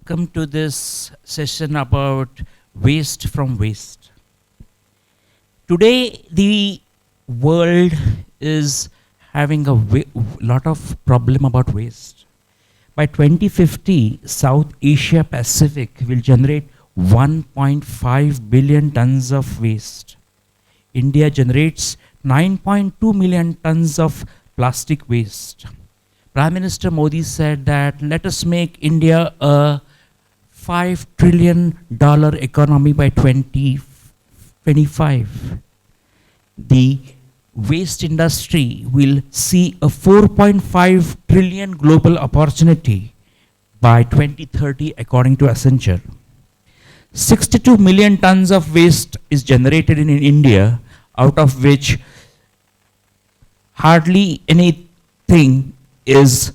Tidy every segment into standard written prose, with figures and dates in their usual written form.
welcome to this session about waste from waste. Today, the world is having a lot of problem about waste. By 2050, South Asia Pacific will generate 1.5 billion tons of waste. India generates 9.2 million tons of plastic waste. Prime Minister Modi said that let us make India a $5 trillion economy by 2025. The waste industry will see a 4.5 trillion global opportunity by 2030 according to Accenture. 62 million tons of waste is generated in India, out of which hardly anything is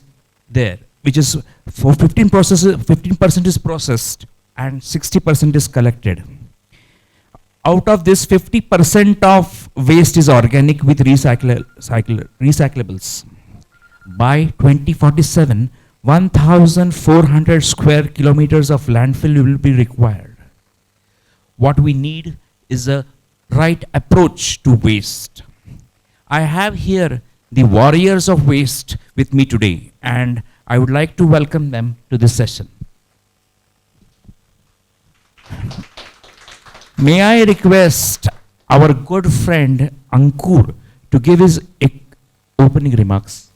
there, which is for 15% is processed and 60% is collected. Out of this, 50% of waste is organic with recyclables. By 2047, 1,400 square kilometers of landfill will be required. What we need is a right approach to waste. I have here the warriors of waste with me today, and I would like to welcome them to this session. May I request our good friend Ankur to give his opening remarks.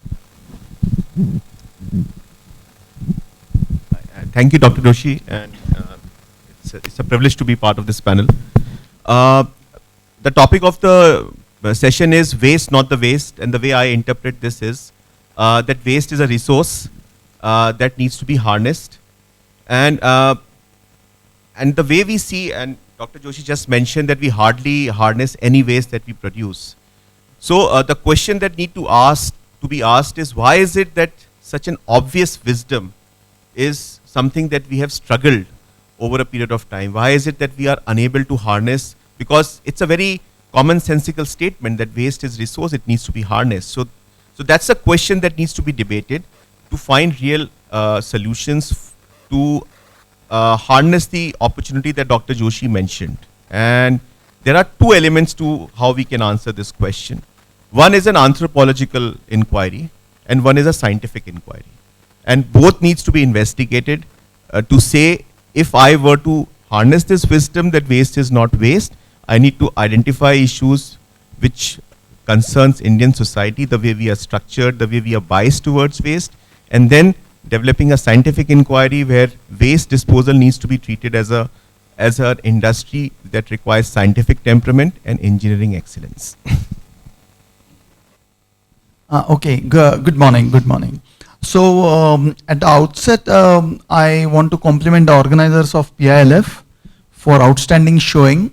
Thank you, Dr. Doshi, and it's a privilege to be part of this panel. The topic of the session is waste, not the waste, and the way I interpret this is that waste is a resource that needs to be harnessed, and the way we see, and Dr. Joshi just mentioned that we hardly harness any waste that we produce. So the question that need to be asked is, why is it that such an obvious wisdom is something that we have struggled over a period of time? Why is it that we are unable to harness? Because it's a very commonsensical statement that waste is resource, it needs to be harnessed. So that's a question that needs to be debated to find real solutions to harness the opportunity that Dr. Joshi mentioned. And there are two elements to how we can answer this question. One is an anthropological inquiry and one is a scientific inquiry. And both needs to be investigated to say, if I were to harness this wisdom that waste is not waste, I need to identify issues which concerns Indian society, the way we are structured, the way we are biased towards waste, and then developing a scientific inquiry where waste disposal needs to be treated as an industry that requires scientific temperament and engineering excellence. Okay, good morning. So at the outset, I want to compliment the organizers of PILF for outstanding showing,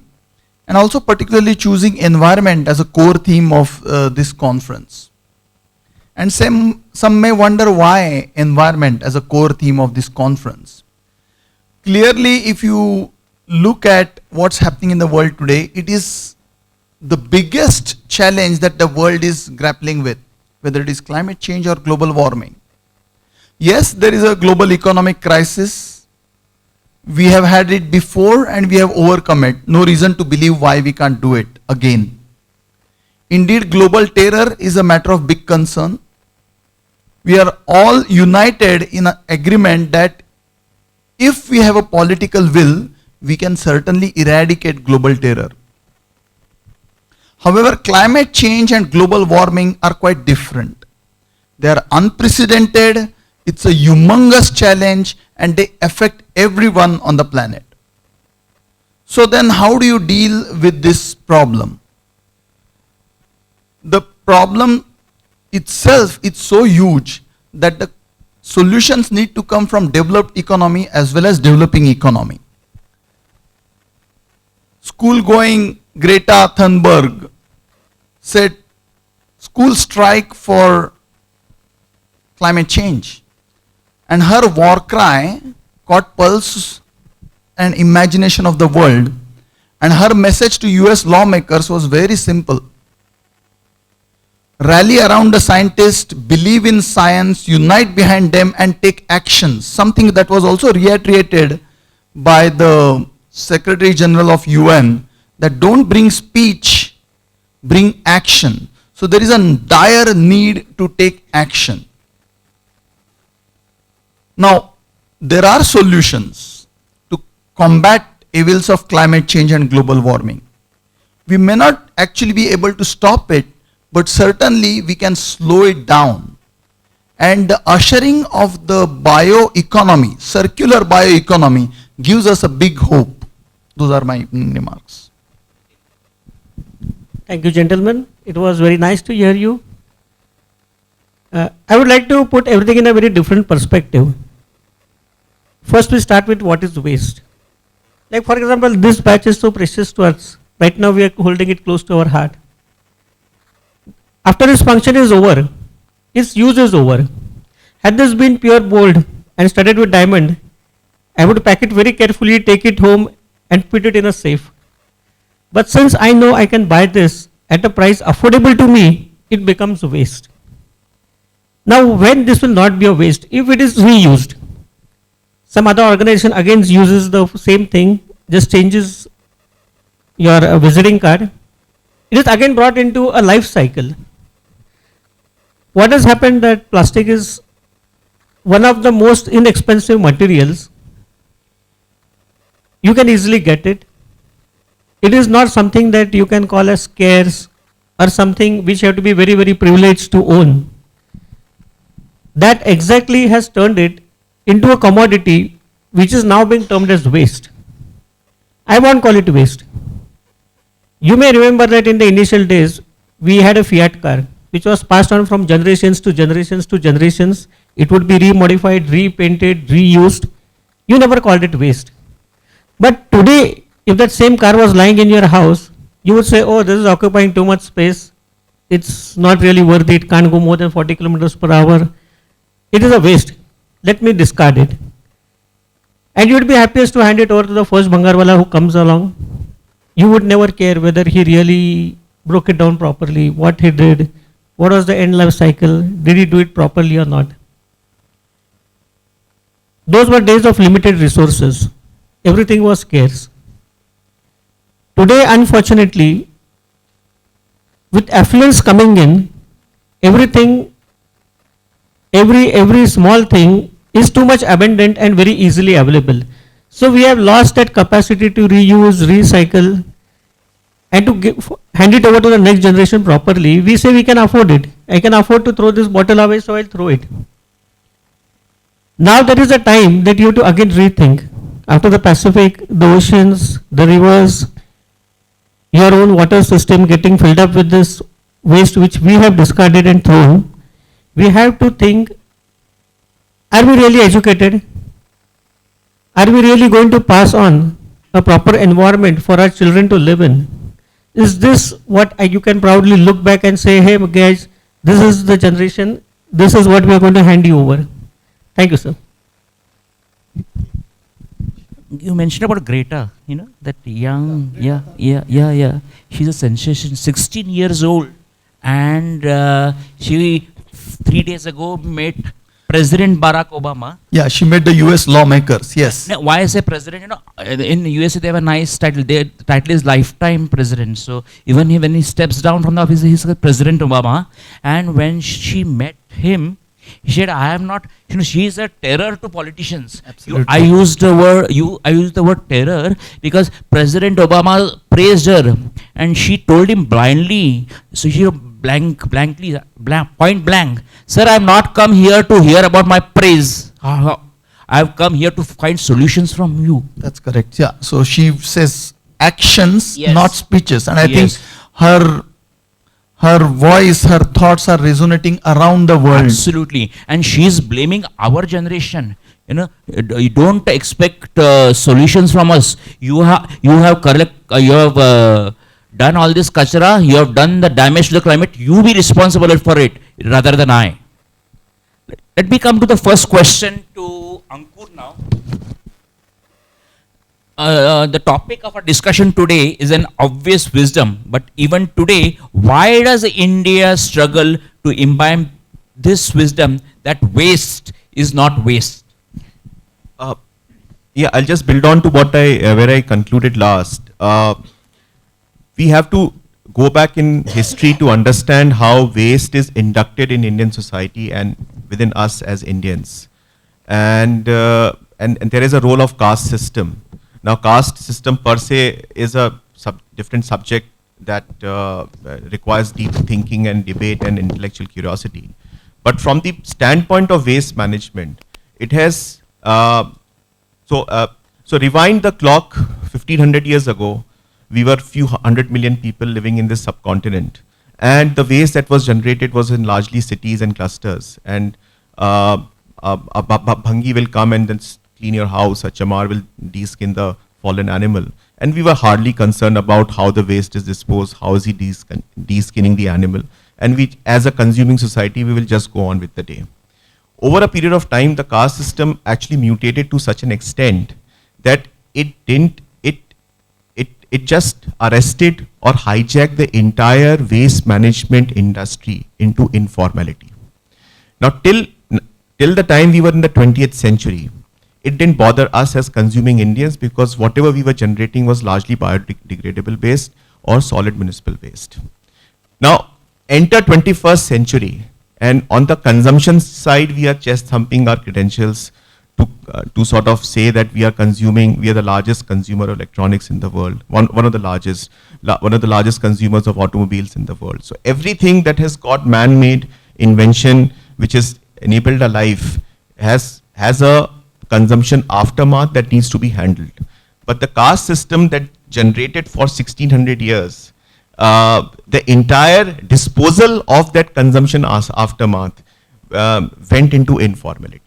and also particularly choosing environment as a core theme of this conference. And some may wonder why environment as a core theme of this conference. Clearly, if you look at what's happening in the world today, it is the biggest challenge that the world is grappling with, whether it is climate change or global warming. Yes, there is a global economic crisis. We have had it before and we have overcome it. No reason to believe why we can't do it again. Indeed, global terror is a matter of big concern. We are all united in an agreement that if we have a political will, we can certainly eradicate global terror. However, climate change and global warming are quite different. They are unprecedented, it's a humongous challenge, and they affect everyone on the planet. So then how do you deal with this problem? The problem itself is so huge that the solutions need to come from developed economy as well as developing economy. School-going Greta Thunberg said school strike for climate change, and her war cry caught pulse and imagination of the world, and her message to US lawmakers was very simple. rally around the scientists, believe in science, unite behind them and take actions. Something that was also reiterated by the Secretary General of UN, that don't bring speech, bring action. So there is a dire need to take action. Now, there are solutions to combat evils of climate change and global warming. We may not actually be able to stop it, but certainly we can slow it down. And the ushering of the bioeconomy, circular bioeconomy, gives us a big hope. Those are my remarks. Thank you, gentlemen. It was very nice to hear you. I would like to put everything in a very different perspective. First, we start with what is waste. Like, for example, this batch is so precious to us. Right now, we are holding it close to our heart. After its function is over, its use is over. Had this been pure gold and studded with diamond, I would pack it very carefully, take it home, and put it in a safe. But since I know I can buy this at a price affordable to me, it becomes waste. Now, when this will not be a waste, if it is reused, some other organization again uses the same thing, just changes your visiting card, it is again brought into a life cycle. What has happened that plastic is one of the most inexpensive materials. You can easily get it. It is not something that you can call as scarce or something which you have to be very, very privileged to own. That exactly has turned it into a commodity which is now being termed as waste. I won't call it waste. You may remember that in the initial days, we had a Fiat car which was passed on from generations to generations to generations. It would be remodified, repainted, reused. You never called it waste. But today, if that same car was lying in your house, you would say, oh, this is occupying too much space. It's not really worth it. It can't go more than 40 kilometers per hour. It is a waste. Let me discard it. And you would be happiest to hand it over to the first Bangarwala who comes along. You would never care whether he really broke it down properly, what he did, what was the end life cycle, did he do it properly or not. Those were days of limited resources. Everything was scarce. Today, unfortunately, with affluence coming in, everything, every small thing is too much abundant and very easily available. So we have lost that capacity to reuse, recycle, and to hand it over to the next generation properly. We say we can afford it. I can afford to throw this bottle away, so I'll throw it. Now there is a time that you have to again rethink. After the Pacific, the oceans, the rivers, your own water system getting filled up with this waste which we have discarded and thrown, we have to think, are we really educated? Are we really going to pass on a proper environment for our children to live in? Is this what you can proudly look back and say, hey guys, this is the generation, this is what we are going to hand you over. Thank you, sir. You mentioned about Greta, you know, that young, yeah. She's a sensation, 16 years old. And she 3 days ago met President Barack Obama. Yeah, she met the US lawmakers, yes. Now, why I say president, you know, in the USA they have a nice title. Their title is lifetime president. So even when he steps down from the office, he's President Obama. And when she met him, he said, I am not, you know, she is a terror to politicians. Absolutely. I used the word terror because President Obama praised her and she told him blindly, so she point blank, sir, I have not come here to hear about my praise. I have come here to find solutions from you. That's correct, yeah. So she says actions, Yes. not speeches. And I Yes. think her voice, her thoughts are resonating around the world. Absolutely. And she is blaming our generation. You know, you don't expect solutions from us. You have done all this kachara, you have done the damage to the climate, you be responsible for it rather than I. Let me come to the first question to Ankur now. The topic of our discussion today is an obvious wisdom, but even today, why does India struggle to imbibe this wisdom that waste is not waste? Uh, yeah, I'll just build on to what where I concluded last. We have to go back in history to understand how waste is inducted in Indian society and within us as Indians. And there is a role of caste system. Now, caste system per se is a different subject that requires deep thinking and debate and intellectual curiosity. But from the standpoint of waste management, it has so rewind the clock 1500 years ago. We were few 100 million people living in this subcontinent, and the waste that was generated was in largely cities and clusters. And a bhangi will come and then clean your house. A chamar will de-skin the fallen animal, and we were hardly concerned about how the waste is disposed, how is he de-skinning the animal, and we, as a consuming society, we will just go on with the day. Over a period of time, the caste system actually mutated to such an extent that it just arrested or hijacked the entire waste management industry into informality. Now, till the time we were in the 20th century, it didn't bother us as consuming Indians because whatever we were generating was largely biodegradable waste or solid municipal waste. Now, enter 21st century, and on the consumption side, we are chest thumping our credentials to sort of say that we are the largest consumer of electronics in the world, one of the largest consumers of automobiles in the world. So everything that has got man-made invention, which has enabled our life, has a consumption aftermath that needs to be handled. But the caste system that generated for 1600 years, the entire disposal of that consumption aftermath went into informality.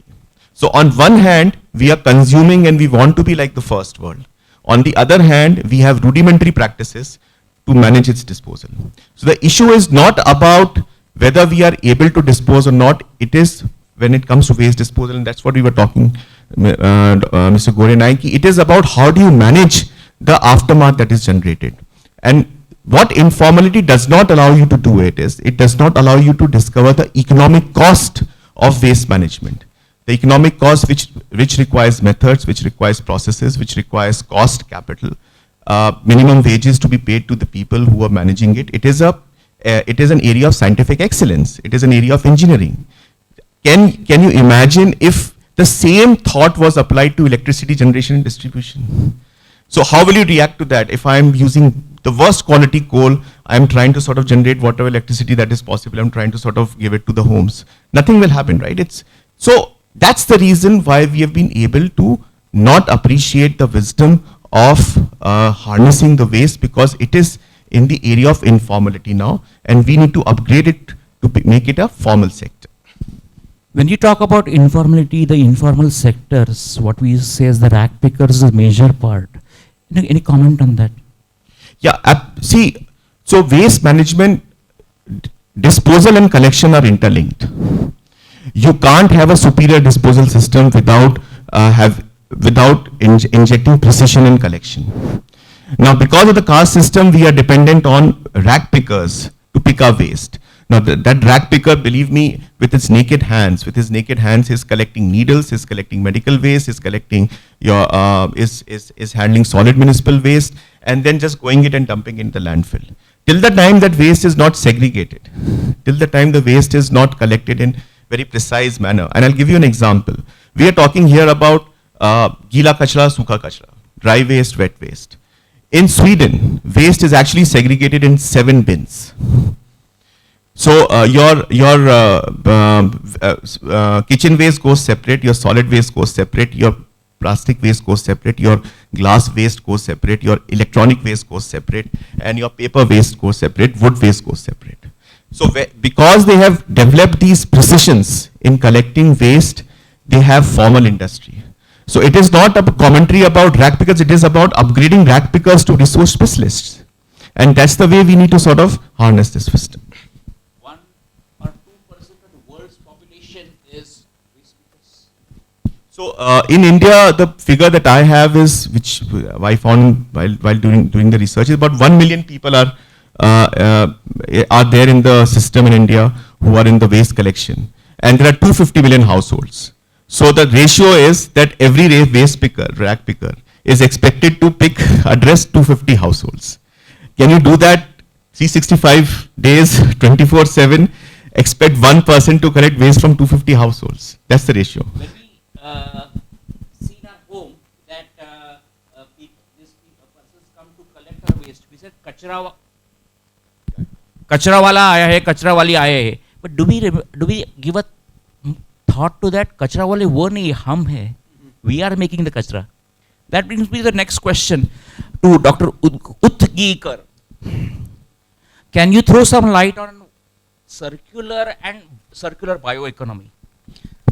So on one hand, we are consuming and we want to be like the first world. On the other hand, we have rudimentary practices to manage its disposal. So the issue is not about whether we are able to dispose or not. It is when it comes to waste disposal, and that's what we were talking, Mr. Gore and I, it is about how do you manage the aftermath that is generated. And what informality does not allow you to do it does not allow you to discover the economic cost of waste management. The economic cost which requires methods, which requires processes, which requires cost capital, minimum wages to be paid to the people who are managing it. It is an area of scientific excellence. It is an area of engineering. Can you imagine if the same thought was applied to electricity generation and distribution? So how will you react to that? If I'm using the worst quality coal, I'm trying to sort of generate whatever electricity that is possible. I'm trying to sort of give it to the homes. Nothing will happen, right? So that's the reason why we have been able to not appreciate the wisdom of harnessing the waste, because it is in the area of informality now, and we need to upgrade it to make it a formal sector. When you talk about informality, the informal sectors, what we say as the rack pickers is a major part. Any comment on that? Yeah, see, so waste management, disposal and collection are interlinked. You can't have a superior disposal system without injecting precision in collection. Now, because of the caste system, we are dependent on rack pickers to pick our waste. Now, that rack picker, believe me, with his naked hands, he's collecting needles, he's collecting medical waste, he's collecting is handling solid municipal waste, and then just going it and dumping it in the landfill. Till the time that waste is not segregated, till the time the waste is not collected in very precise manner. And I'll give you an example. We are talking here about gila kachra, sukha kachra, dry waste, wet waste. In Sweden, waste is actually segregated in 7 bins. So your kitchen waste goes separate, your solid waste goes separate, your plastic waste goes separate, your glass waste goes separate, your electronic waste goes separate, and your paper waste goes separate, wood waste goes separate. So because they have developed these precisions in collecting waste, they have formal industry. So it is not a commentary about rack pickers, it is about upgrading rack pickers to resource specialists. And that's the way we need to sort of harness this wisdom. 1 or 2% of the world's population is waste pickers. So in India, the figure that I have is, which I found while doing the research, is about 1 million people are there in the system in India who are in the waste collection, and there are 250 million households. So the ratio is that every waste picker, rag picker, is expected to address 250 households. Can you do that 365 days, 24/7? Expect one person to collect waste from 250 households. That's the ratio. When we see in our home that persons come to collect our waste, we said कचरा वाला आया है, कचरा वाली आए हैं. But do we give a thought to that? कचरा वाले वो नहीं, हम हैं. We are making the कचरा. That brings me to the next question to Dr. Utgikar. Can you throw some light on circular and circular bioeconomy?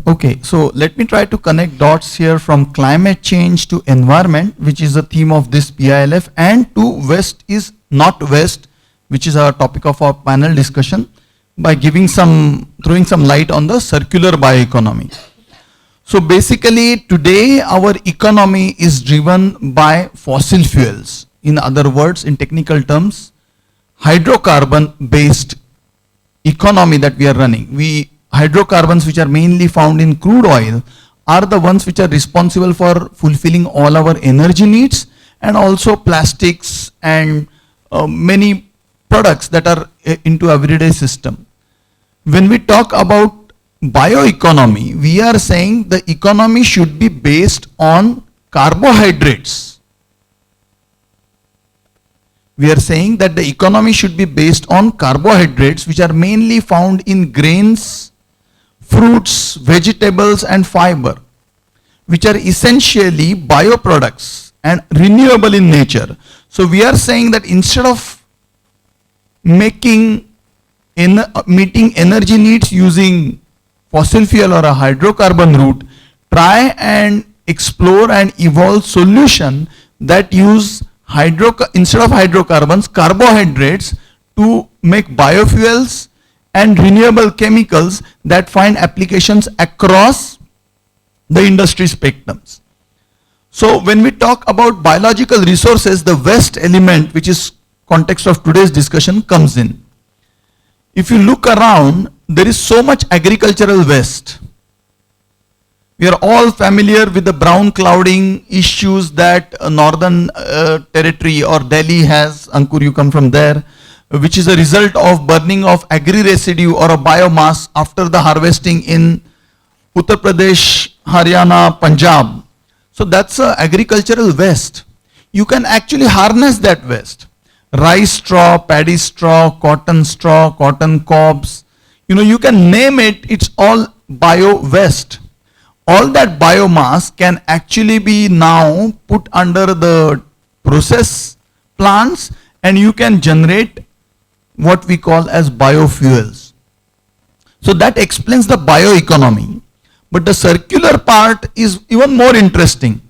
Okay, so let me try to connect dots here from climate change to environment, which is the theme of this PILF, and to waste is not waste, which is our topic of our panel discussion, by throwing some light on the circular bioeconomy. So basically today our economy is driven by fossil fuels. In other words, in technical terms, hydrocarbon based economy that we are running. Hydrocarbons, which are mainly found in crude oil, are the ones which are responsible for fulfilling all our energy needs, and also plastics and many products that are into everyday system. When we talk about bioeconomy, we are saying the economy should be based on carbohydrates. We are saying that the economy should be based on carbohydrates, which are mainly found in grains, fruits, vegetables and fiber, which are essentially bioproducts and renewable in nature. So we are saying that instead of meeting energy needs using fossil fuel or a hydrocarbon route, try and explore and evolve solution that use instead of hydrocarbons, carbohydrates, to make biofuels and renewable chemicals that find applications across the industry spectrums. So when we talk about biological resources, the waste element, which is context of today's discussion, comes in. If you look around, there is so much agricultural waste. We are all familiar with the brown clouding issues that northern territory or Delhi has. Ankur, you come from there, which is a result of burning of agri residue or a biomass after the harvesting in Uttar Pradesh, Haryana, Punjab. So that's agricultural waste. You can actually harness that waste. Rice straw, paddy straw, cotton cobs, you can name it, it's all bio waste. All that biomass can actually be now put under the process plants, and you can generate what we call as biofuels. So that explains the bioeconomy. But the circular part is even more interesting,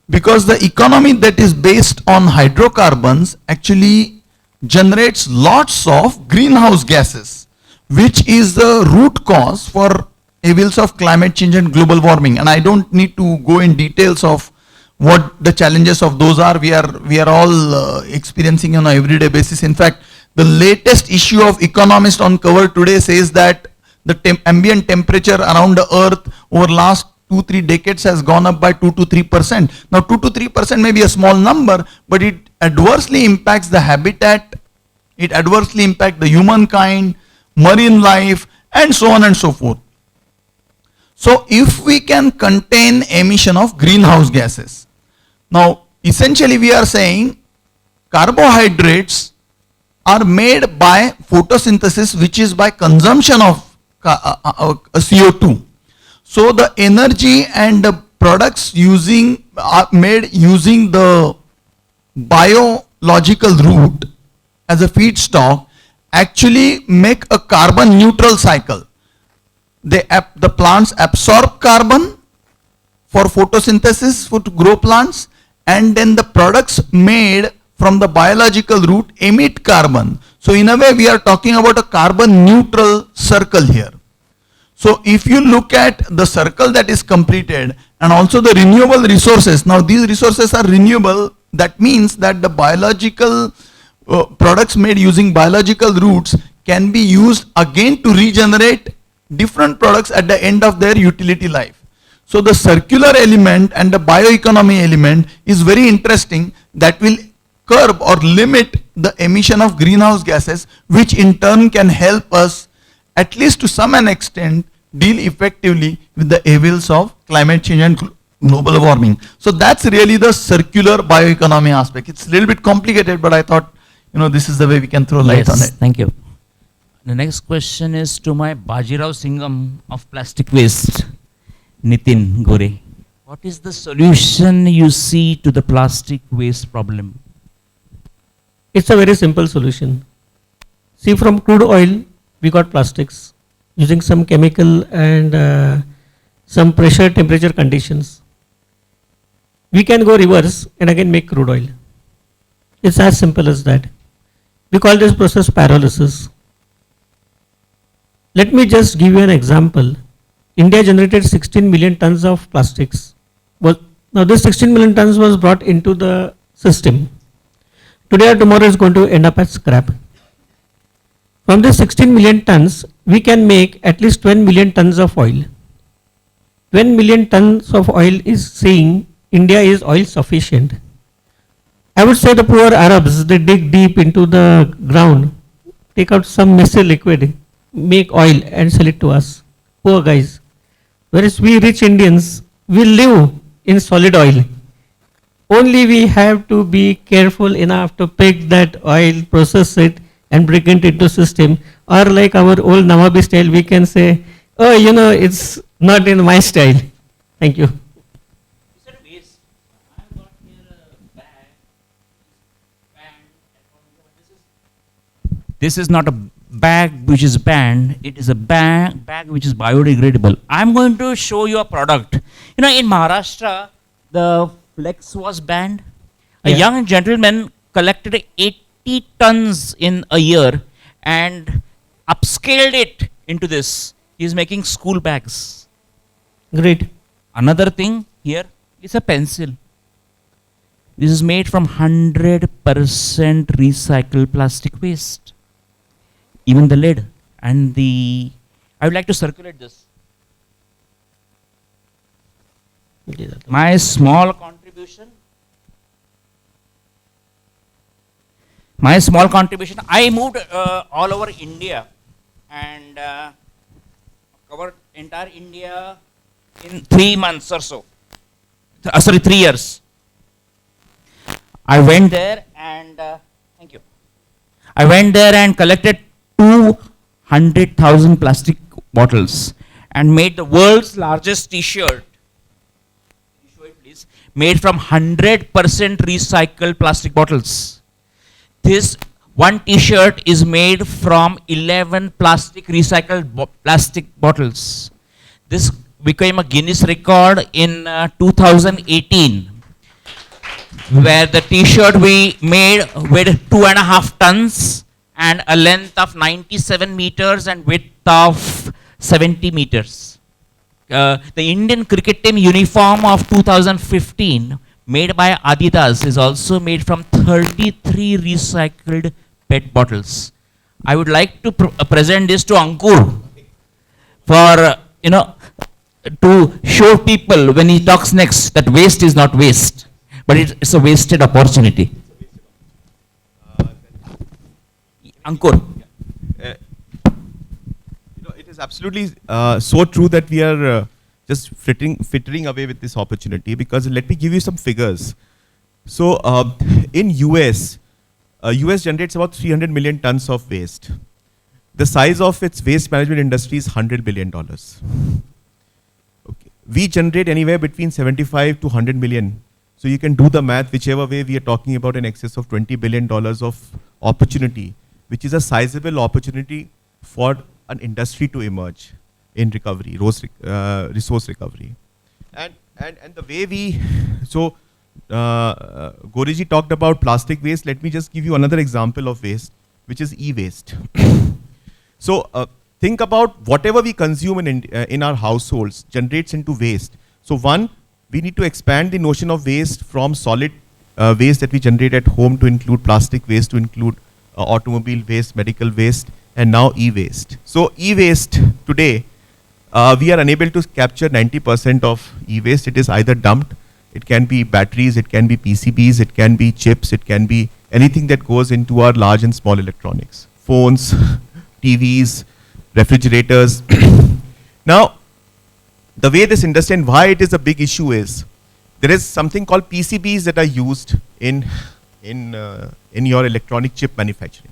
because the economy that is based on hydrocarbons actually generates lots of greenhouse gases, which is the root cause for evils of climate change and global warming. And I don't need to go in details of what the challenges of those are. We are all experiencing on an everyday basis. In fact, the latest issue of Economist on cover today says that the ambient temperature around the earth over last 2-3 decades has gone up by 2 to 3%. Now 2 to 3% may be a small number, but it adversely impacts the habitat, it adversely impacts the humankind, marine life, and so on and so forth. So if we can contain emission of greenhouse gases, now essentially we are saying carbohydrates are made by photosynthesis, which is by consumption of CO2. So the energy and the products are made using the biological route as a feedstock actually make a carbon neutral cycle. The plants absorb carbon for photosynthesis to grow plants, and then the products made from the biological route emit carbon. So in a way we are talking about a carbon neutral circle here. So if you look at the circle that is completed, and also the renewable resources. Now these resources are renewable. That means that the biological products made using biological routes can be used again to regenerate different products at the end of their utility life. So the circular element and the bioeconomy element is very interesting, that will curb or limit the emission of greenhouse gases, which in turn can help us, at least to some an extent, deal effectively with the evils of climate change and global warming. So that's really the circular bioeconomy aspect. It's a little bit complicated, but I thought, this is the way we can throw light on it. Thank you. The next question is to my Bajirao Singham of plastic waste, Nitin Gore. What is the solution you see to the plastic waste problem? It's a very simple solution. See, from crude oil, we got plastics using some chemical and some pressure temperature conditions. We can go reverse and again make crude oil. It's as simple as that. We call this process pyrolysis. Let me just give you an example. India generated 16 million tons of plastics. Now this 16 million tons was brought into the system. Today or tomorrow is going to end up as scrap. From this 16 million tons, we can make at least 12 million tons of oil. 12 million tons of oil is saying India is oil sufficient. I would say the poor Arabs, they dig deep into the ground, take out some messy liquid, make oil and sell it to us. Poor guys. Whereas we rich Indians, we live in solid oil. Only we have to be careful enough to pick that oil, process it and bring it into system. Or like our old Namabi style, we can say, oh, it's not in my style. Thank you. This is not a bag which is banned, it is a bag which is biodegradable. I'm going to show you a product. In Maharashtra, the flex was banned. A Yeah. young gentleman collected 80 tons in a year and upscaled it into this. He's making school bags. Great. Another thing here is a pencil. This is made from 100% recycled plastic waste. Even the lid and I would like to circulate this. My small contribution. I moved all over India and covered entire India in 3 months or so. 3 years. I went there and thank you. I went there and collected 200,000 plastic bottles and made the world's largest T-shirt. Show it, please. Made from 100% recycled plastic bottles. This one T-shirt is made from 11 recycled plastic bottles. This became a Guinness record in 2018, where the T-shirt we made weighed 2.5 tons and a length of 97 meters and width of 70 meters. The Indian cricket team uniform of 2015, made by Adidas, is also made from 33 recycled PET bottles. I would like to present this to Ankur for, to show people when he talks next that waste is not waste, but it's a wasted opportunity. Ankur. It is absolutely so true that we are just frittering away with this opportunity, because let me give you some figures. So in US generates about 300 million tons of waste. The size of its waste management industry is $100 billion. Okay. We generate anywhere between 75 to 100 million. So you can do the math, whichever way we are talking about in excess of $20 billion of opportunity, which is a sizable opportunity for an industry to emerge in recovery, resource recovery. And the way we, so Goriji talked about plastic waste. Let me just give you another example of waste, which is e-waste. So think about whatever we consume in our households generates into waste. So one, we need to expand the notion of waste from solid waste that we generate at home to include plastic waste, to include automobile waste, medical waste, and now e-waste. So e-waste today, we are unable to capture 90% of e-waste. It is either dumped, it can be batteries, it can be PCBs, it can be chips, it can be anything that goes into our large and small electronics, phones, TVs, refrigerators. Now, the way this industry and why it is a big issue is, there is something called PCBs that are used in your electronic chip manufacturing.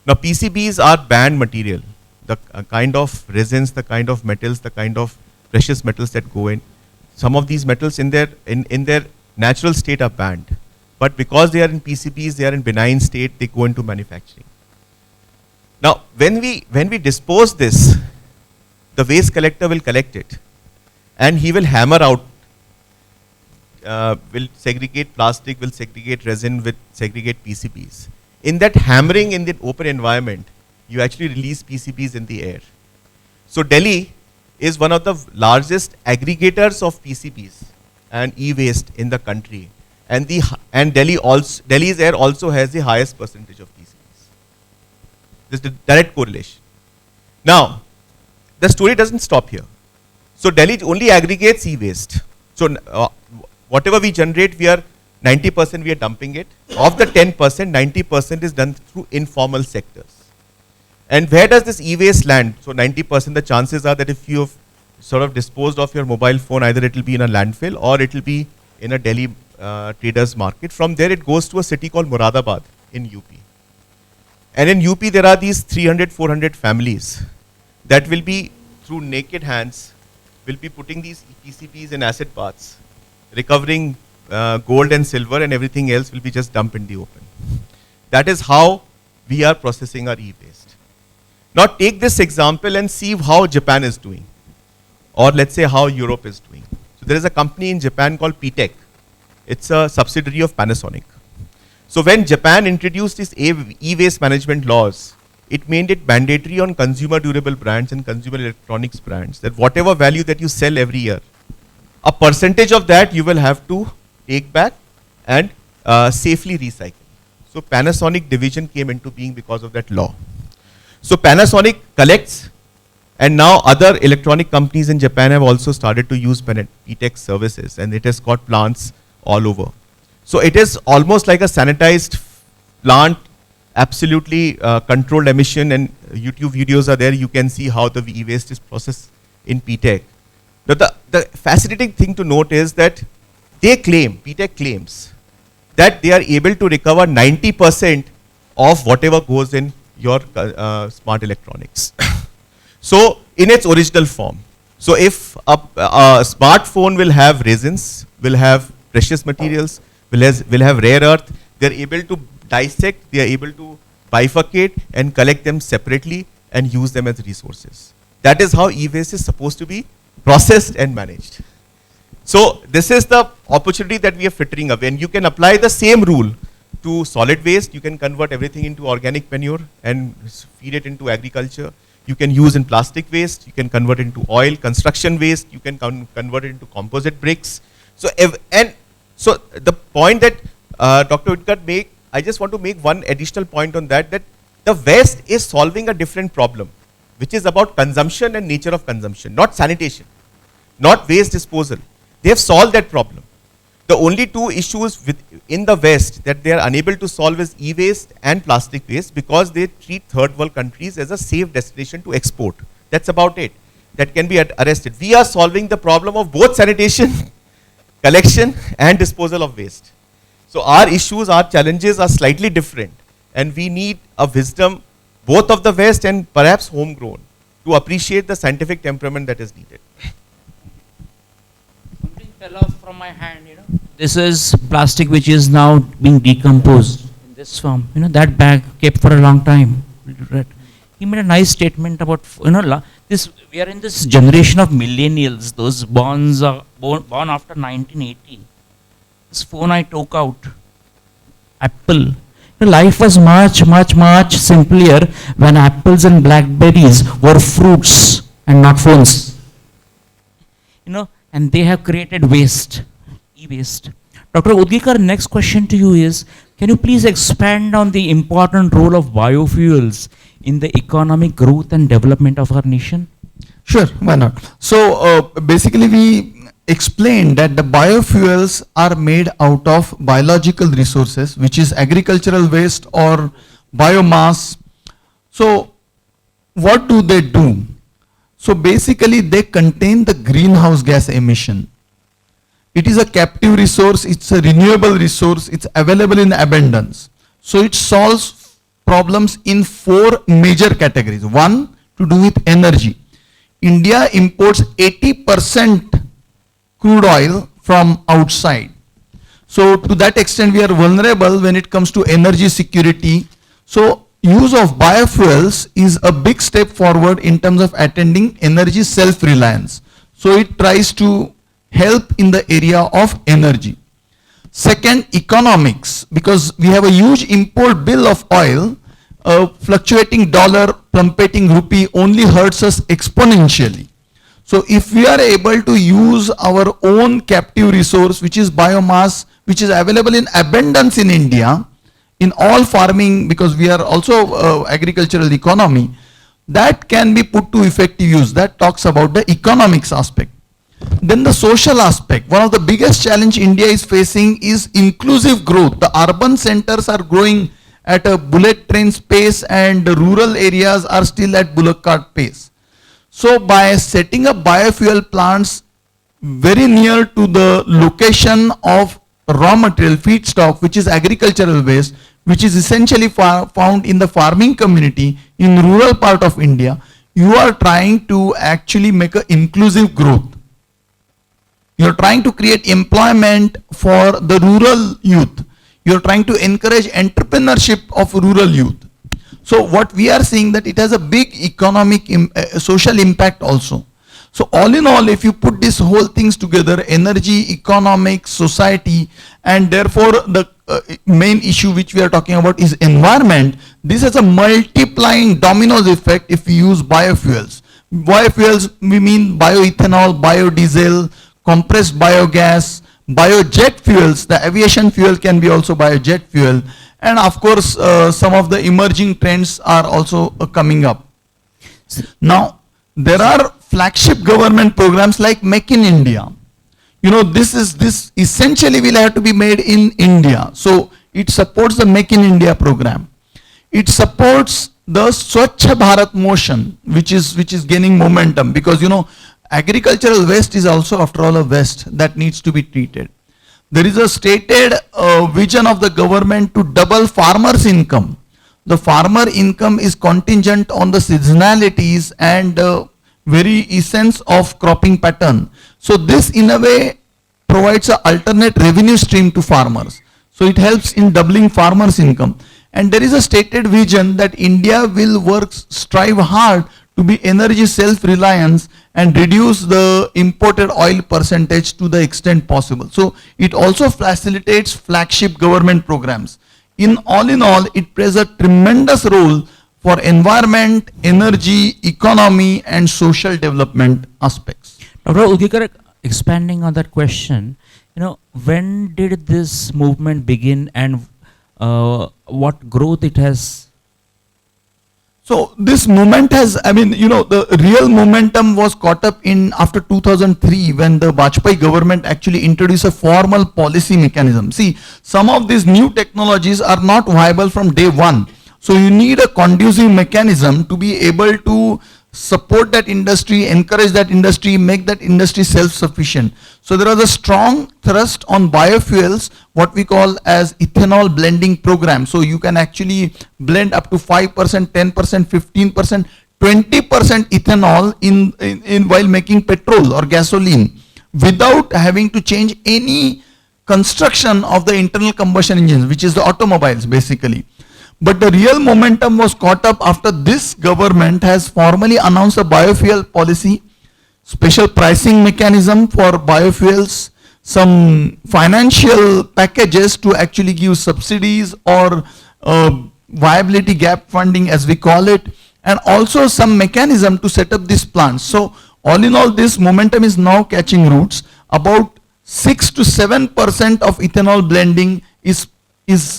Now, PCBs are banned material. The kind of resins, the kind of metals, the kind of precious metals that go in. Some of these metals in their natural state are banned. But because they are in PCBs, they are in benign state, they go into manufacturing. Now, when we dispose this, the waste collector will collect it, and he will hammer out, will segregate plastic, will segregate resin, will segregate PCBs. In that hammering in the open environment, you actually release PCBs in the air. So Delhi is one of the largest aggregators of PCBs and e-waste in the country, and Delhi's air also has the highest percentage of PCBs. This is the direct correlation. Now, the story doesn't stop here. So Delhi only aggregates e-waste. So whatever we generate, 90% we are dumping it. Of the 10%, 90% is done through informal sectors. And where does this e-waste land? So 90%, the chances are that if you have sort of disposed of your mobile phone, either it will be in a landfill or it will be in a Delhi traders market. From there it goes to a city called Moradabad in UP. And in UP there are these 300, 400 families that will be, through naked hands, will be putting these PCBs in acid baths, recovering gold and silver, and everything else will be just dumped in the open. That is how we are processing our e-waste. Now take this example and see how Japan is doing, or let's say how Europe is doing. So there is a company in Japan called PTEC. It's a subsidiary of Panasonic. So when Japan introduced these e-waste management laws, it made it mandatory on consumer durable brands and consumer electronics brands that whatever value that you sell every year, a percentage of that you will have to take back and safely recycle. So Panasonic division came into being because of that law. So Panasonic collects, and now other electronic companies in Japan have also started to use PTEC services, and it has got plants all over. So it is almost like a sanitized plant, absolutely controlled emission, and YouTube videos are there. You can see how the e-waste is processed in PTEC. Now the fascinating thing to note is that PTEC claims that they are able to recover 90% of whatever goes in your smart electronics. So in its original form. So if a smartphone will have resins, will have precious materials, will have rare earth, they are able to dissect, they are able to bifurcate and collect them separately and use them as resources. That is how e-waste is supposed to be processed and managed. So this is the opportunity that we are frittering away, and you can apply the same rule to solid waste. You can convert everything into organic manure and feed it into agriculture. You can use in plastic waste, you can convert it into oil, construction waste, you can convert it into composite bricks. So the point that Dr. Udkar made, I just want to make one additional point on that the West is solving a different problem, which is about consumption and nature of consumption, not sanitation, not waste disposal. They have solved that problem. The only two issues in the West that they are unable to solve is e-waste and plastic waste, because they treat third world countries as a safe destination to export. That's about it. That can be arrested. We are solving the problem of both sanitation, collection and disposal of waste. So our issues, our challenges are slightly different, and we need a wisdom both of the West and perhaps homegrown to appreciate the scientific temperament that is needed. Something fell off from my hand, This is plastic which is now being decomposed in this form. That bag kept for a long time. He made a nice statement about, we are in this generation of millennials, those born after 1980. This phone I took out, Apple. Life was much, much, much simpler when apples and blackberries were fruits and not phones. and they have created waste, e-waste. Dr. Udgikar, next question to you is, can you please expand on the important role of biofuels in the economic growth and development of our nation? Sure, why not? So basically we explained that the biofuels are made out of biological resources, which is agricultural waste or biomass. So what do they do? So basically they contain the greenhouse gas emission. It is a captive resource, it's a renewable resource, it's available in abundance. So it solves problems in 4 major categories. One, to do with energy. India imports 80% crude oil from outside. So to that extent we are vulnerable when it comes to energy security. So use of biofuels is a big step forward in terms of attending energy self-reliance. So it tries to help in the area of energy. Second, economics, because we have a huge import bill of oil. Fluctuating dollar, plummeting rupee only hurts us exponentially. So if we are able to use our own captive resource, which is biomass, which is available in abundance in India, in all farming, because we are also agricultural economy, that can be put to effective use. That talks about the economics aspect. Then the social aspect. One of the biggest challenge India is facing is inclusive growth. The urban centers are growing at a bullet train pace and the rural areas are still at bullock cart pace. So by setting up biofuel plants very near to the location of raw material feedstock, which is agricultural waste, which is essentially found in the farming community in rural part of India, you are trying to actually make an inclusive growth. You are trying to create employment for the rural youth. You are trying to encourage entrepreneurship of rural youth. So what we are seeing that it has a big economic, social impact also. So all in all, if you put these whole things together, energy, economics, society, and therefore the main issue which we are talking about is environment, this has a multiplying dominoes effect if we use biofuels. Biofuels, we mean bioethanol, biodiesel, compressed biogas, biojet fuels. The aviation fuel can be also biojet fuel, and of course some of the emerging trends are also coming up. Now there are flagship government programs like Make in India. You know, this essentially will have to be made in India. So it supports the Make in India program. It supports the Swachh Bharat motion, which is gaining momentum, because you know agricultural waste is also after all a waste that needs to be treated. There is a stated vision of the government to double farmers' income. The farmer income is contingent on the seasonalities and very essence of cropping pattern. So this in a way provides an alternate revenue stream to farmers. So it helps in doubling farmers' income. And there is a stated vision that India will strive hard to be energy self-reliance and reduce the imported oil percentage to the extent possible. So it also facilitates flagship government programs. In all, it plays a tremendous role for environment, energy, economy, and social development aspects. Dr. Udgikar, expanding on that question, you know, when did this movement begin and what growth it has? So this movement has, I mean, you know, the real momentum was caught up in after 2003 when the Vajpayee government actually introduced a formal policy mechanism. See, some of these new technologies are not viable from day one. So you need a conducive mechanism to be able to support that industry, encourage that industry, make that industry self-sufficient. So there was a strong thrust on biofuels, what we call as ethanol blending program. So you can actually blend up to 5%, 10%, 15%, 20% ethanol in while making petrol or gasoline without having to change any construction of the internal combustion engines, which is the automobiles basically. But the real momentum was caught up after this government has formally announced a biofuel policy, special pricing mechanism for biofuels, some financial packages to actually give subsidies or viability gap funding as we call it, and also some mechanism to set up these plants. So All in all, this momentum is now catching roots. About 6 to 7% of ethanol blending is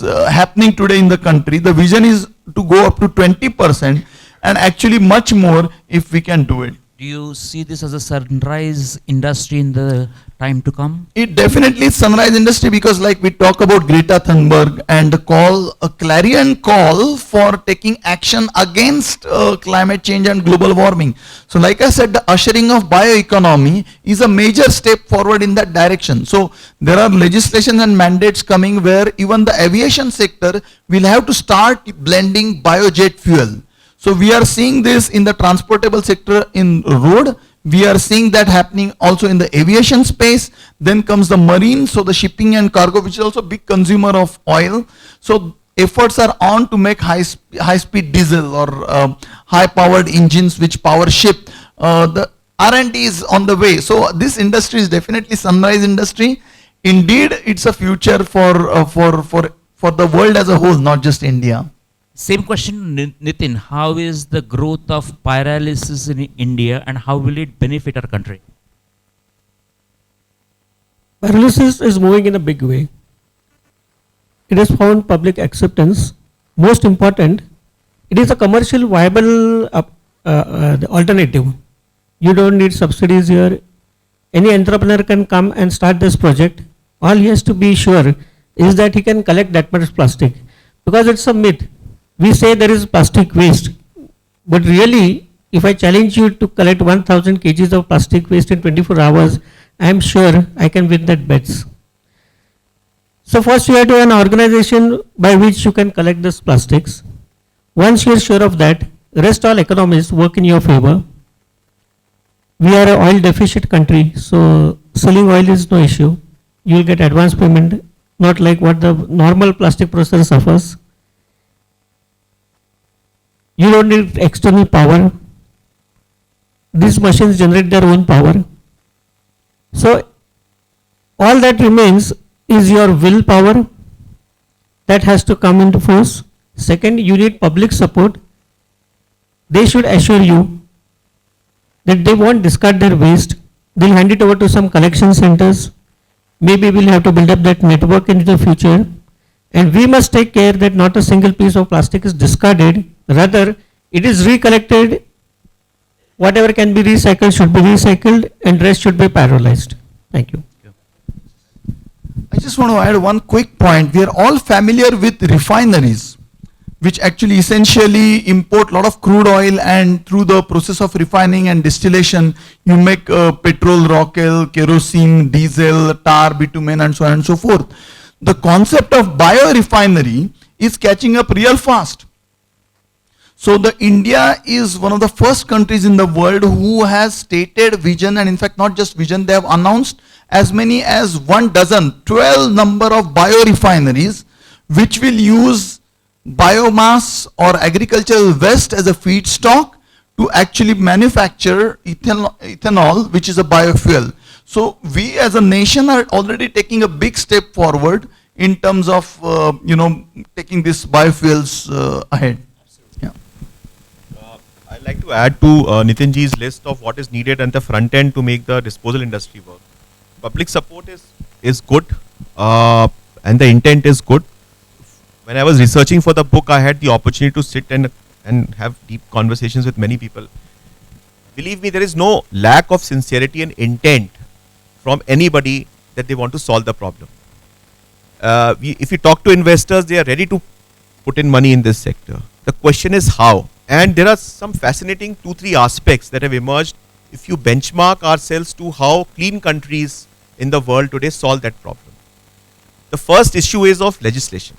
happening today in the country. The vision is to go up to 20% and actually much more if we can do it. Do you see this as a sunrise industry in the time to come? It definitely is sunrise industry, because like we talk about Greta Thunberg and a clarion call for taking action against climate change and global warming. So like I said, the ushering of bioeconomy is a major step forward in that direction. So there are legislation and mandates coming where even the aviation sector will have to start blending biojet fuel. So we are seeing this in the transportable sector in road. We are seeing that happening also in the aviation space. Then comes the marine, so the shipping and cargo, which is also a big consumer of oil. So efforts are on to make high-speed diesel or high-powered engines which power ship. The R&D is on the way. So this industry is definitely sunrise industry. Indeed, it's a future for the world as a whole, not just India. Same question, Nitin. How is the growth of pyrolysis in India and how will it benefit our country? Pyrolysis is moving in a big way. It has found public acceptance. Most important, it is a commercial viable alternative. You don't need subsidies here. Any entrepreneur can come and start this project. All he has to be sure is that he can collect that much plastic, because it's a myth. We say there is plastic waste, but really, if I challenge you to collect 1000 kgs of plastic waste in 24 hours, I am sure I can win that bets. So first you have to have an organization by which you can collect these plastics. Once you are sure of that, rest all economies work in your favor. We are an oil deficient country, so selling oil is no issue. You will get advance payment, not like what the normal plastic processor suffers. You don't need external power. These machines generate their own power. So all that remains is your willpower that has to come into force. Second, you need public support. They should assure you that they won't discard their waste. They'll hand it over to some collection centers. Maybe we'll have to build up that network into the future. And we must take care that not a single piece of plastic is discarded. Rather, it is recollected. Whatever can be recycled should be recycled, and rest should be pyrolyzed. Thank you. I just want to add one quick point. We are all familiar with refineries, which actually essentially import a lot of crude oil, and through the process of refining and distillation, you make petrol, rock oil, kerosene, diesel, tar, bitumen, and so on and so forth. The concept of biorefinery is catching up real fast. So the India is one of the first countries in the world who has stated vision, and in fact not just vision, they have announced as many as 12 number of biorefineries which will use biomass or agricultural waste as a feedstock to actually manufacture ethanol, which is a biofuel. So we as a nation are already taking a big step forward in terms of taking these biofuels ahead. I'd like to add to Nitinji's list of what is needed at the front end to make the disposal industry work. Public support is good, and the intent is good. When I was researching for the book, I had the opportunity to sit and have deep conversations with many people. Believe me, there is no lack of sincerity and intent from anybody that they want to solve the problem. If you talk to investors, they are ready to put in money in this sector. The question is how. And there are some fascinating 2-3 aspects that have emerged if you benchmark ourselves to how clean countries in the world today solve that problem. The first issue is of legislation.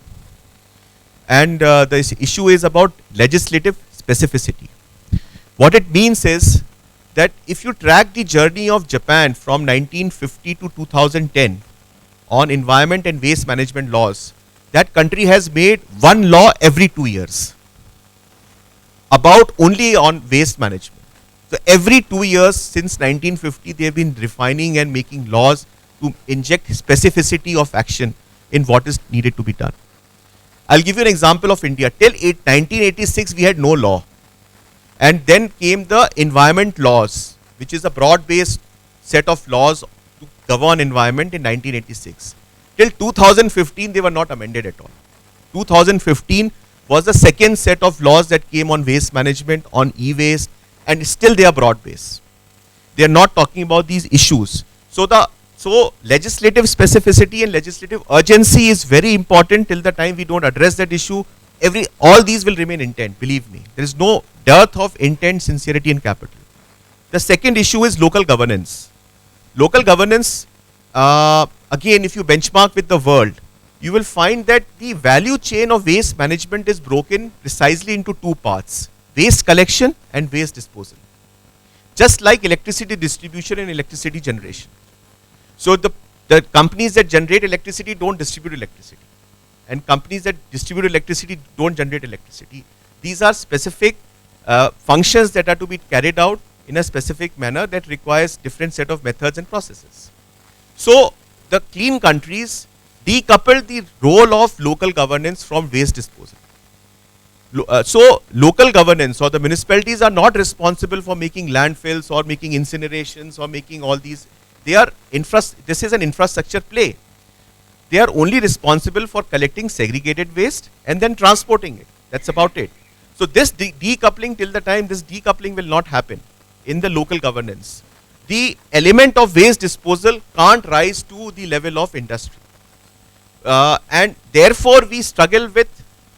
And the issue is about legislative specificity. What it means is that if you track the journey of Japan from 1950 to 2010 on environment and waste management laws, that country has made one law every 2 years about only on waste management. So every 2 years since 1950, they have been refining and making laws to inject specificity of action in what is needed to be done. I'll give you an example of India. Till 1986, we had no law. And then came the environment laws, which is a broad-based set of laws to govern environment in 1986. Till 2015, they were not amended at all. 2015 was the second set of laws that came on waste management, on e-waste, and still they are broad-based. They are not talking about these issues. So legislative specificity and legislative urgency is very important. Till the time we don't address that issue, all these will remain intent, believe me. There is no dearth of intent, sincerity and capital. The second issue is local governance. Local governance, again, if you benchmark with the world, you will find that the value chain of waste management is broken precisely into two parts: waste collection and waste disposal. Just like electricity distribution and electricity generation. So the companies that generate electricity don't distribute electricity, and companies that distribute electricity don't generate electricity. These are specific functions that are to be carried out in a specific manner that requires different set of methods and processes. So the clean countries decouple the role of local governance from waste disposal. So local governance or the municipalities are not responsible for making landfills or making incinerations or making all these. This is an infrastructure play. They are only responsible for collecting segregated waste and then transporting it. That's about it. So this decoupling, till the time this decoupling will not happen in the local governance, the element of waste disposal can't rise to the level of industry. And therefore we struggle with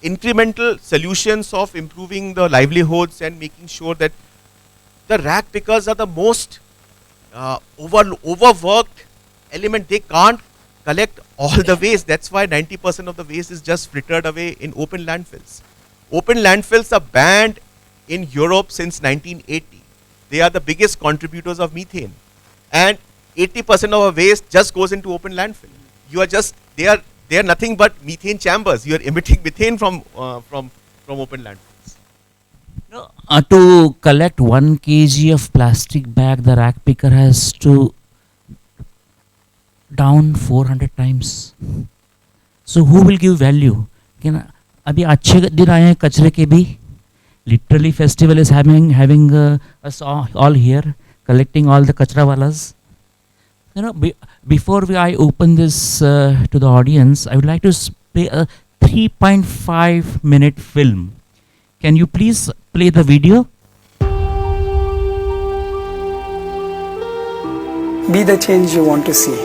incremental solutions of improving the livelihoods and making sure that the rag pickers are the most overworked element. They can't collect all the waste. That's why 90% of the waste is just frittered away in open landfills. Open landfills are banned in Europe since 1980. They are the biggest contributors of methane, and 80% of our waste just goes into open landfill. They are nothing but methane chambers. You are emitting methane from open landfills. To collect 1 kg of plastic bag, the rag picker has to down 400 times. So who will give value? अभी अच्छे दिन आए हैं कचरे के भी. Literally festival is having us all here collecting all the kachra walas. Before I open this to the audience, I would like to play a 3.5-minute film. Can you please play the video? Be the change you want to see.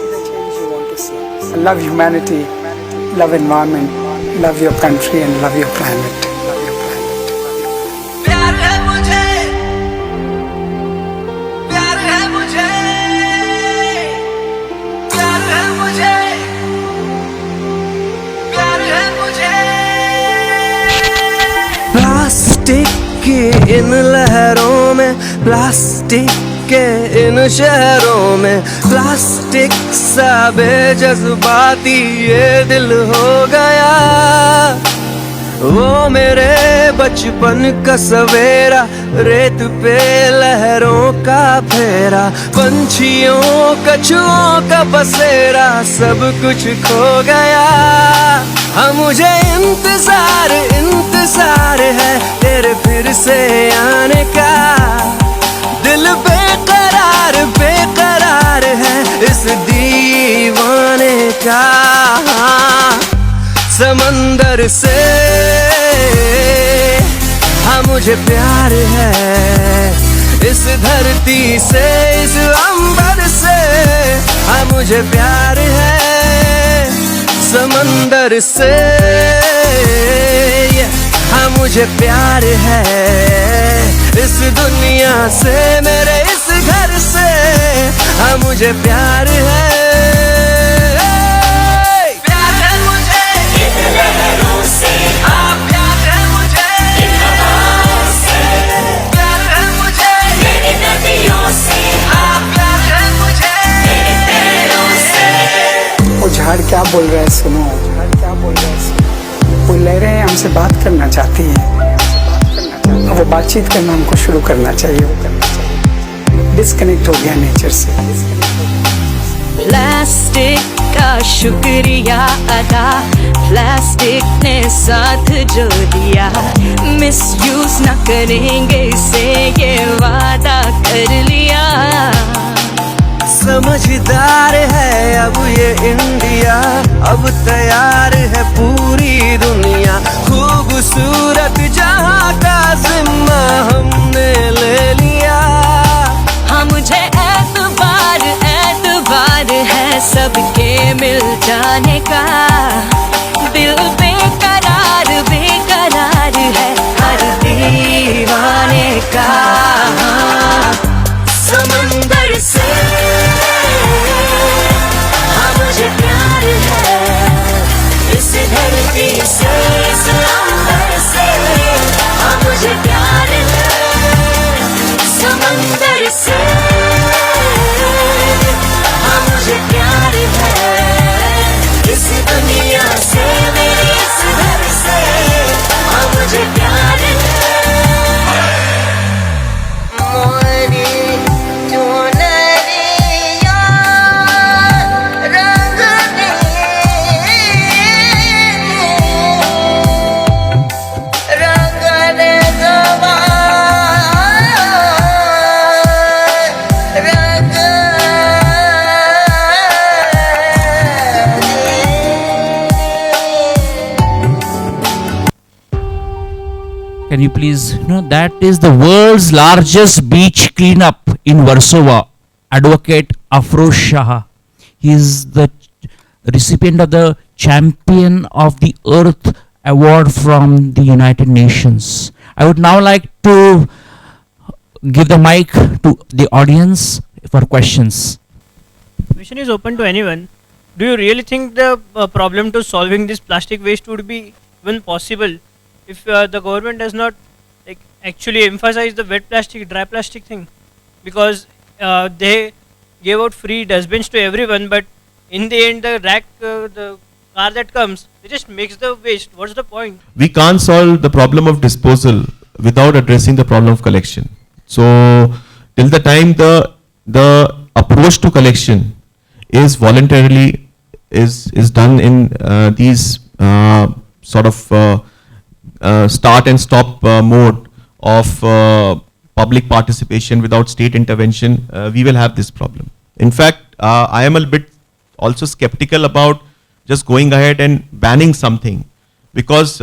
Love humanity, love environment, love your country and love your planet. प्यार है मुझे, प्यार है मुझे, प्यार है मुझे, प्यार है मुझे। प्लास्टिक की इन लहरों में, प्लास्टिक के इन शहरों में, प्लास्टिक सा बेजज्बाती ये दिल हो गया। वो मेरे बचपन का सवेरा, रेत पे लहरों का फेरा, पंछियों कछुओं का बसेरा, सब कुछ खो गया। हाँ मुझे इंतजार इंतजार है तेरे फिर से आने का, दिल बेकरार बेकरार है इस दीवाने का। समंदर से हाँ मुझे प्यार है, इस धरती से इस अंबर से हाँ मुझे प्यार है। समंदर से हाँ मुझे प्यार है, इस दुनिया से मेरे इस घर से हाँ मुझे प्यार है। प्यार है मुझे इन लहरों से, हाँ प्यार है मुझे इन हवाओं से, प्यार है मुझे मेरी नदियों से, हाँ प्यार है मुझे मेरे पेड़ों से। वो झाड़ क्या बोल रहा है सुनो, झाड़ क्या बोल रहा है सुनो। वो लहरें हमसे बात करना चाहती हैं, वो बातचीत करना हमको शुरू करना चाहिए। वो करना चाहिए, डिस्कनेक्ट हो गया नेचर से। प्लास्टिक का शुक्रिया अदा, प्लास्टिक ने साथ जो दिया, मिसयूज न करेंगे इसे ये वादा कर लिया। समझदार है अब ये इंडिया, अब तैयार है पूरी दुनिया। खूबसूरत जहाँ का जिम्मा हमने ले लिया। हाँ मुझे एतबार एतबार है सबके मिल जाने का। दिल बेकरार बेकरार है हर दीवाने का। समंदर से हाँ मुझे प्यार है, इस धरती से इस अंबर से हाँ मुझे प्यार है। समंदर से हाँ मुझे प्यार है, इस दुनिया से मेरे इस घर से हाँ मुझे प्यार है। मोरी चुनरिया रंग दे, रंग दे जवान, रंग दे। Can you please, that is the world's largest beach cleanup in Warsaw, Advocate Afroz Shah. He is the recipient of the Champion of the Earth Award from the United Nations. I would now like to give the mic to the audience for questions. Question is open to anyone. Do you really think the problem to solving this plastic waste would be even possible if the government does not like actually emphasize the wet plastic, dry plastic thing? Because they gave out free dustbins to everyone, but in the end, the car that comes, they just makes the waste. What's the point? We can't solve the problem of disposal without addressing the problem of collection. So till the time the approach to collection is voluntarily is done in these sort of start and stop mode of public participation without state intervention, we will have this problem. In fact, I am a bit also skeptical about just going ahead and banning something, because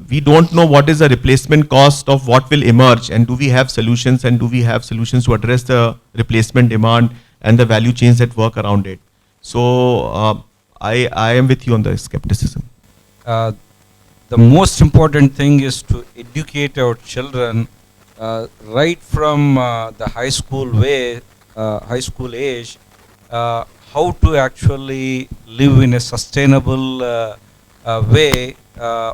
we don't know what is the replacement cost of what will emerge, and do we have solutions, and do we have solutions to address the replacement demand and the value chains that work around it. So I am with you on the skepticism. The most important thing is to educate our children right from the high school age, how to actually live in a sustainable way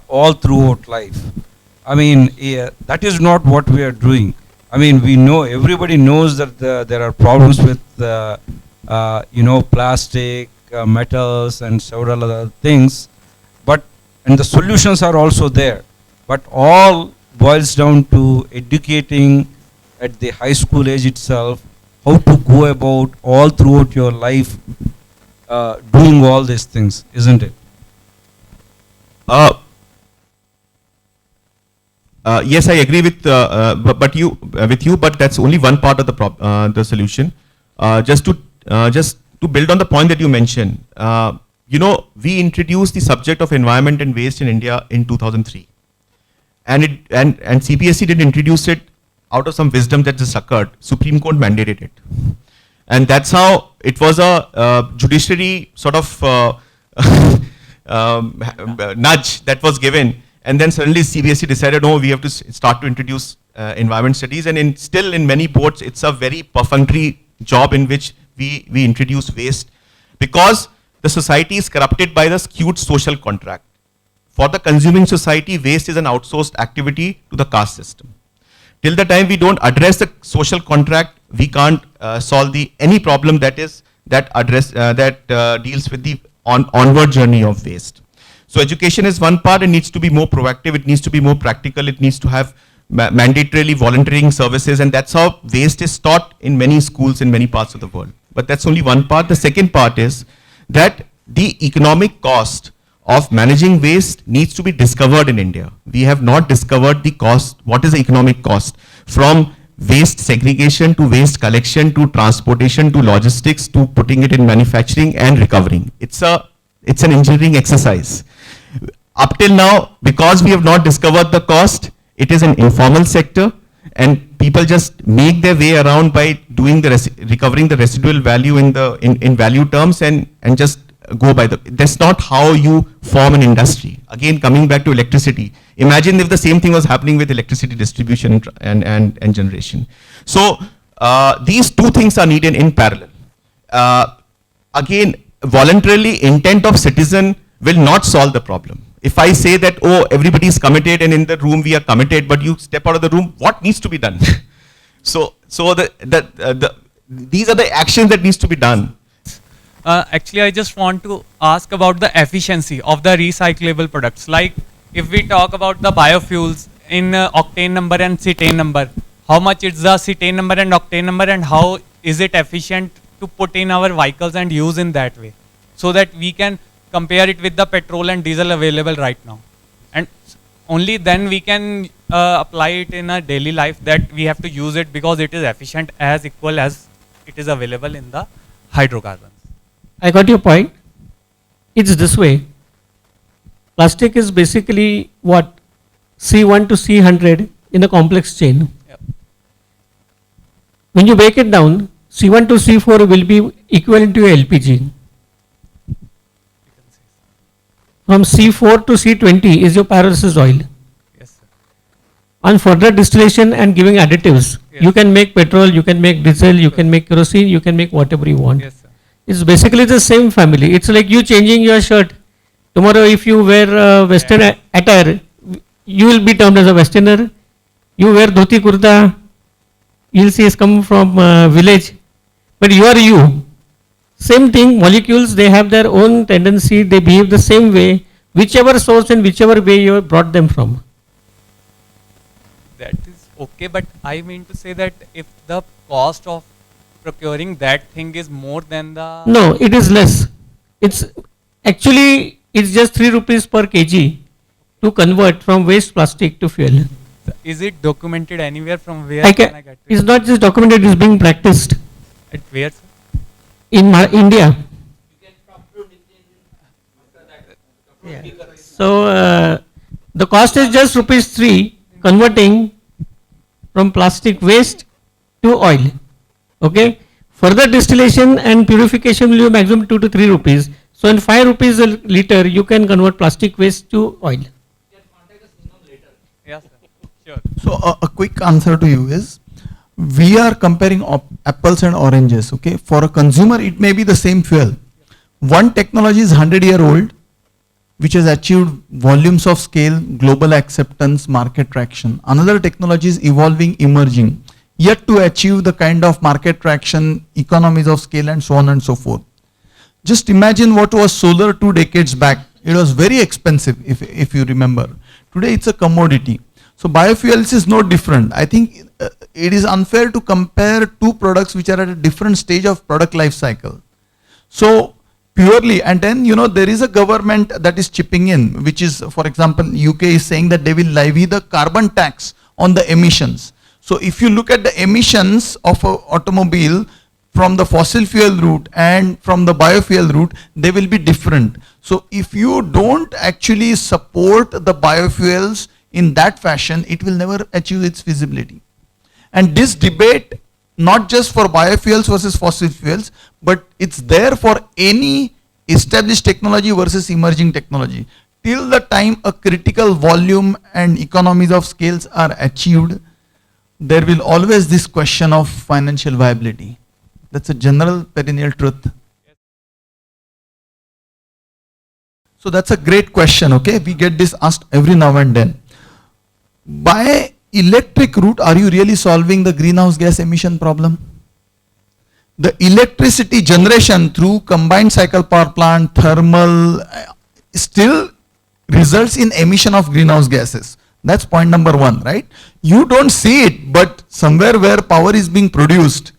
all throughout life. I mean, that is not what we are doing. I mean, we know, everybody knows that there are problems with plastic, metals, and several other things, and the solutions are also there, but all boils down to educating at the high school age itself how to go about all throughout your life doing all these things, isn't it? Yes, I agree with but that's only one part of the solution. Just to build on the point that you mentioned, we introduced the subject of environment and waste in India in 2003, and CPSE didn't introduce it out of some wisdom that just occurred. Supreme Court mandated it, and that's how it was a judiciary sort of nudge that was given. And then suddenly CBSE decided, no, we have to start to introduce environment studies. And still in many boards, it's a very perfunctory job in which we introduce waste, because the society is corrupted by the skewed social contract. For the consuming society, waste is an outsourced activity to the caste system. Till the time we don't address the social contract, we can't solve any problem that deals with the onward journey of waste. So education is one part. It needs to be more proactive. It needs to be more practical. It needs to have mandatorily volunteering services, and that's how waste is taught in many schools in many parts of the world. But that's only one part. The second part is that the economic cost of managing waste needs to be discovered in India. We have not discovered the cost. What is the economic cost from waste segregation to waste collection to transportation to logistics to putting it in manufacturing and recovering. It's an engineering exercise. Up till now, because we have not discovered the cost, it is an informal sector, and people just make their way around by doing the recovering the residual value in value terms and just go by the. That's not how you form an industry. Again, coming back to electricity, imagine if the same thing was happening with electricity distribution and generation. So these two things are needed in parallel. Again, voluntarily intent of citizen will not solve the problem. If I say that, oh, everybody is committed and in the room we are committed, but you step out of the room, what needs to be done? so these are the actions that needs to be done. Actually, I just want to ask about the efficiency of the recyclable products. Like, if we talk about the biofuels in octane number and cetane number, how much is the cetane number and octane number, and how is it efficient to put in our vehicles and use in that way, so that we can compare it with the petrol and diesel available right now, and only then we can apply it in a daily life, that we have to use it because it is efficient as equal as it is available in the hydrocarbons. I got your point. It's this way. Plastic is basically what? C1 to C100 in a complex chain. Yep. When you break it down, C1 to C4 will be equivalent to LPG. From C4 to C20 is your pyrolysis oil. Yes, sir. On further distillation and giving additives, Yes. you can make petrol, you can make diesel, you can make kerosene, you can make whatever you want. Yes, sir. It's basically the same family. It's like you changing your shirt. Tomorrow, if you wear Western attire, you will be termed as a Westerner. You wear dhoti kurta, you'll see it's come from village. But you are you. Same thing, molecules, they have their own tendency, they behave the same way, whichever source and whichever way you have brought them from. That is okay, but I mean to say that if the cost of procuring that thing is more than the... No, it is less. It's actually, it's just 3 rupees per kg to convert from waste plastic to fuel. Is it documented anywhere? From where I can I can, get it's it? not just documented, it's being practiced At where, sir? in India. Yeah. So the cost is just rupees 3 converting from plastic waste to oil. Okay. Further distillation and purification will be maximum 2 to 3 rupees. So in 5 rupees a liter, you can convert plastic waste to oil. Yes, sir. Sure. So a quick answer to you is, we are comparing apples and oranges. Okay, for a consumer it may be the same fuel. One technology is 100-year-old, which has achieved volumes of scale, global acceptance, market traction. Another technology is evolving, emerging, yet to achieve the kind of market traction, economies of scale, and so on and so forth. Just imagine what was solar 2 decades back. It was very expensive, if you remember. Today it's a commodity. So biofuels is no different. I think it is unfair to compare two products which are at a different stage of product life cycle. So purely, and then there is a government that is chipping in, which is, for example, UK is saying that they will levy the carbon tax on the emissions. So if you look at the emissions of an automobile from the fossil fuel route and from the biofuel route, they will be different. So if you don't actually support the biofuels in that fashion, it will never achieve its feasibility. And this debate, not just for biofuels versus fossil fuels, but it's there for any established technology versus emerging technology. Till the time a critical volume and economies of scales are achieved, there will always this question of financial viability. That's a general perennial truth. So that's a great question, okay? We get this asked every now and then. By electric route, are you really solving the greenhouse gas emission problem? The electricity generation through combined cycle power plant, thermal, still results in emission of greenhouse gases. That's point number 1, right? You don't see it, but somewhere where power is being produced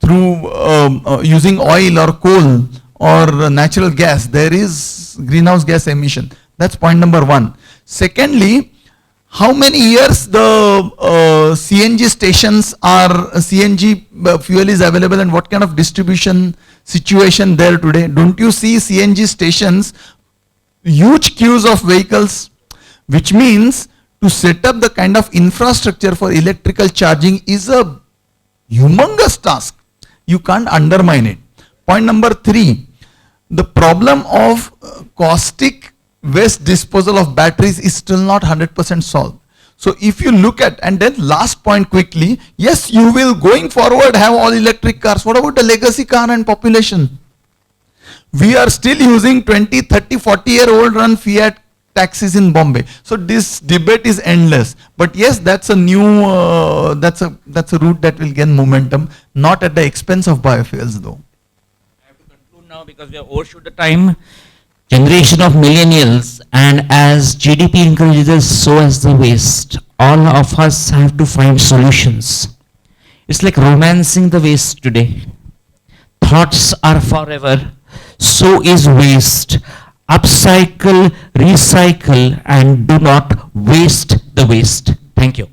through using oil or coal or natural gas, there is greenhouse gas emission. That's point number 1. Secondly, how many years the CNG stations are, CNG fuel is available, and what kind of distribution situation there today? Don't you see CNG stations, huge queues of vehicles, which means to set up the kind of infrastructure for electrical charging is a humongous task. You can't undermine it. Point number 3, the problem of caustic waste disposal of batteries is still not 100% solved. So if you look at, and then last point quickly, yes, you will going forward have all electric cars. What about the legacy car and population? We are still using 20, 30, 40-year-old run Fiat taxis in Bombay. So this debate is endless. But yes, that's a new, that's a route that will gain momentum, not at the expense of biofuels though. I have to conclude now because we have overshoot the time. Generation of millennials, and as GDP increases, so has the waste. All of us have to find solutions. It's like romancing the waste today. Thoughts are forever, so is waste. Upcycle, recycle, and do not waste the waste. Thank you.